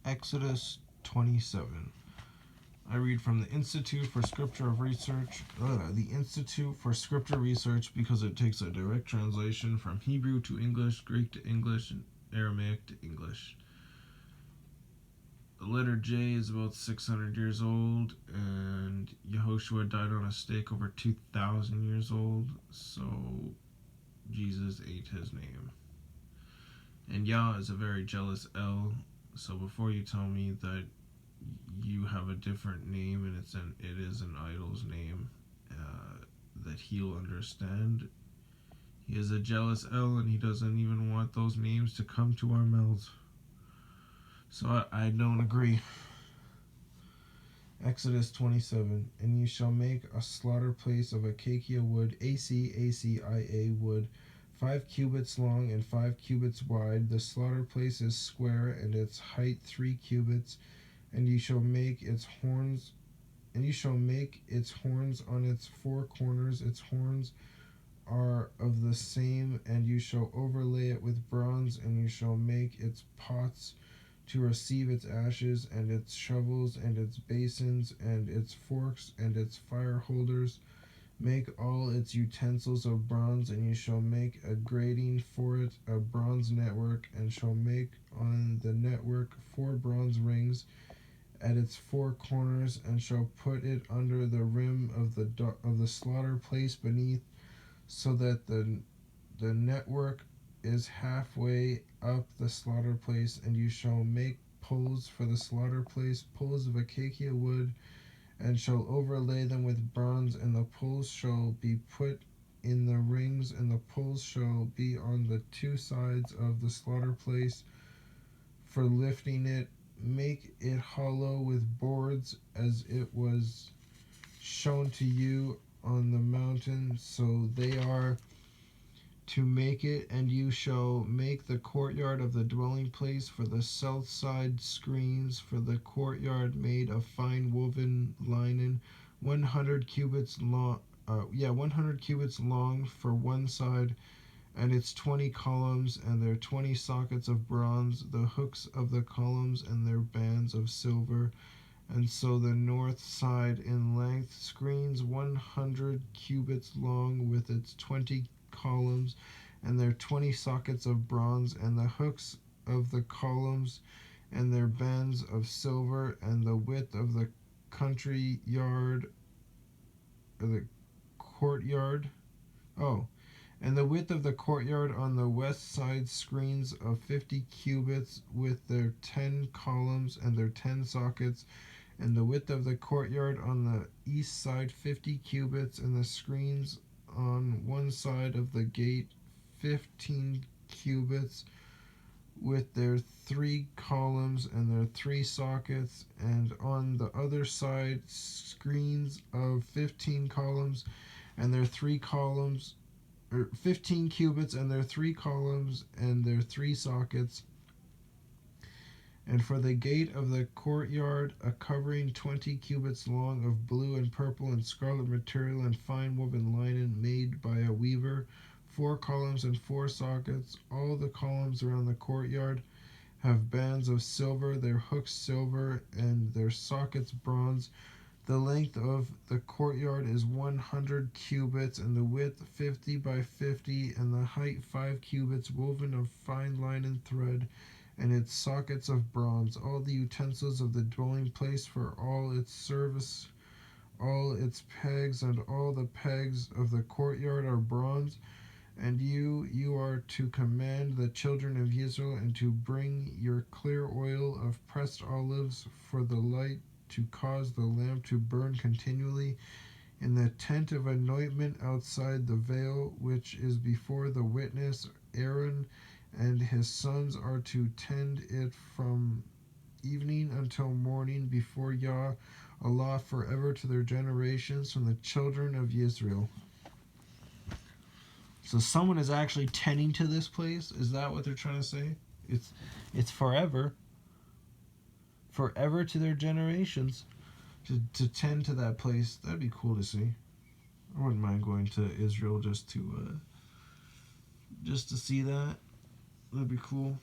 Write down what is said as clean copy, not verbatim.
Exodus 27. I read from the Institute for Scripture Research, because it takes a direct translation from Hebrew to English, Greek to English, and Aramaic to English. The letter J is about 600 years old, and Yehoshua died on a stake over 2,000 years old, so Jesus ate his name. And Yah is a very jealous El, so before you tell me that you have a different name and it is an idol's name that he'll understand, he is a jealous El, and he doesn't even want those names to come to our mouths. So I don't agree. Exodus 27. And you shall make a slaughter place of acacia wood, acacia wood, 5 cubits long and 5 cubits wide. The slaughter place is square, and its height 3 cubits. And you shall make its horns, on its 4 corners. Its horns are of the same, and you shall overlay it with bronze. And you shall make its pots to receive its ashes, and its shovels, and its basins, and its forks, and its fire holders. Make all its utensils of bronze, and you shall make a grating for it, a bronze network, and shall make on the network 4 bronze rings at its 4 corners, and shall put it under the rim of the slaughter place beneath, so that the network is halfway up the slaughter place. And you shall make poles for the slaughter place, poles of acacia wood, and shall overlay them with bronze. And the poles shall be put in the rings, and the poles shall be on the 2 sides of the slaughter place for lifting it. Make it hollow with boards, as it was shown to you on the mountain, so they are to make it. And you shall make the courtyard of the dwelling place for the south side screens for the courtyard made of fine woven linen, 100 cubits long. 100 cubits long for one side, and its 20 columns, and their 20 sockets of bronze, the hooks of the columns, and their bands of silver. And so the north side in length, screens 100 cubits long, with its 20 columns, and their 20 sockets of bronze, and the hooks of the columns, and their bands of silver. And the width of the courtyard, and the width of the courtyard on the west side, screens of 50 cubits, with their 10 columns and their 10 sockets. And the width of the courtyard on the east side, 50 cubits, and the screens on one side of the gate, 15 cubits, with their 3 columns and their 3 sockets. And on the other side, screens of 15 columns and their 3 columns, 15 cubits, and their 3 columns and their 3 sockets. And for the gate of the courtyard, a covering 20 cubits long of blue and purple and scarlet material and fine woven linen made by a weaver, 4 columns and 4 sockets. All the columns around the courtyard have bands of silver, their hooks silver, and their sockets bronze. The length of the courtyard is 100 cubits, and the width 50 by 50, and the height 5 cubits, woven of fine linen thread, and its sockets of bronze. All the utensils of the dwelling place for all its service, all its pegs, and all the pegs of the courtyard are bronze. And you are to command the children of Israel, and to bring your clear oil of pressed olives for the light, to cause the lamp to burn continually in the tent of anointment outside the veil, which is before the witness. Aaron and his sons are to tend it from evening until morning before Yah, Allah, forever to their generations, from the children of Israel. So someone is actually tending to this place? Is that what they're trying to say? It's forever to their generations to tend to that place. That'd be cool to see. I wouldn't mind going to Israel just to see that. That'd be cool.